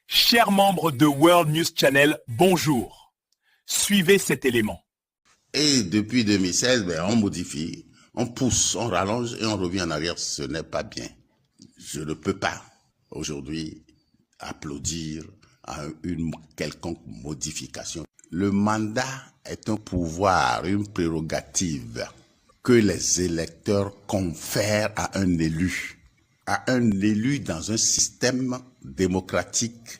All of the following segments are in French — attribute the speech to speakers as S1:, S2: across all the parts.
S1: Chers membres de World News Channel, bonjour. Suivez cet élément.
S2: Et depuis 2016, on modifie, on pousse, on rallonge et on revient en arrière. Ce n'est pas bien. Je ne peux pas aujourd'hui applaudir à une quelconque modification. Le mandat est un pouvoir, une prérogative que les électeurs confèrent à un élu dans un système démocratique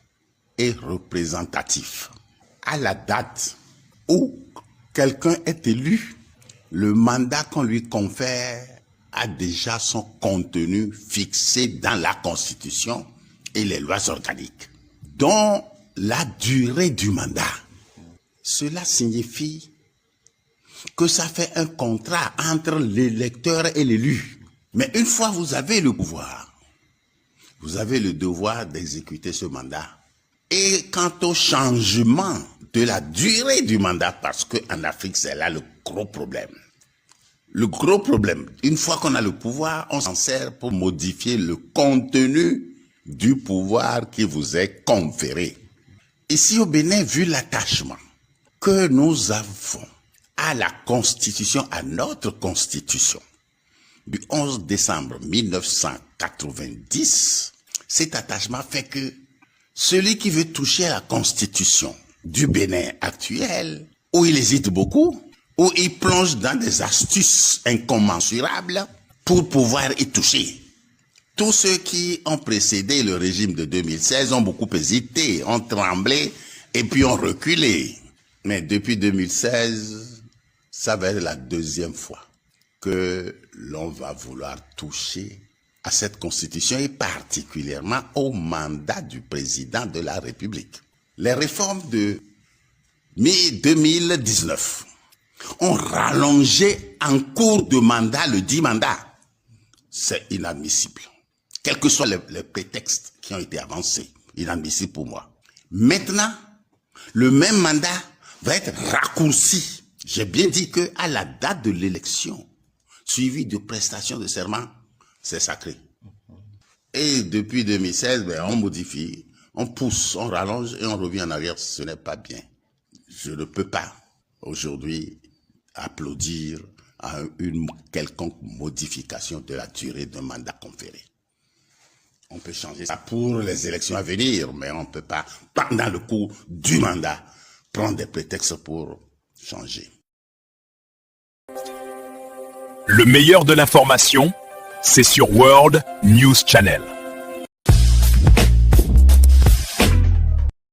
S2: et représentatif. À la date où quelqu'un est élu, le mandat qu'on lui confère a déjà son contenu fixé dans la Constitution et les lois organiques, dont la durée du mandat. Cela signifie que ça fait un contrat entre l'électeur et l'élu. Mais une fois vous avez le pouvoir, vous avez le devoir d'exécuter ce mandat. Et quant au changement de la durée du mandat, parce qu'en Afrique, c'est là le gros problème. Le gros problème, une fois qu'on a le pouvoir, on s'en sert pour modifier le contenu du pouvoir qui vous est conféré. Ici au Bénin, vu l'attachement que nous avons à la Constitution, à notre Constitution, du 11 décembre 1990, cet attachement fait que celui qui veut toucher à la Constitution du Bénin actuel, où il hésite beaucoup, où il plonge dans des astuces incommensurables pour pouvoir y toucher. Tous ceux qui ont précédé le régime de 2016 ont beaucoup hésité, ont tremblé et puis ont reculé. Mais depuis 2016, ça va être la deuxième fois que l'on va vouloir toucher à cette constitution et particulièrement au mandat du président de la République. Les réformes de mi-2019 ont rallongé en cours de mandat le dit mandat. C'est inadmissible. Quels que soient les prétextes qui ont été avancés, inadmissible pour moi. Maintenant, le même mandat va être raccourci. J'ai bien dit que à la date de l'élection, suivie de prestation de serment, c'est sacré. Et depuis 2016, on modifie, on pousse, on rallonge et on revient en arrière. Ce n'est pas bien. Je ne peux pas aujourd'hui applaudir à une quelconque modification de la durée d'un mandat conféré. On peut changer ça pour les élections à venir, mais on ne peut pas, pendant le cours du mandat, prendre des prétextes pour changer.
S1: Le meilleur de l'information, c'est sur World News Channel.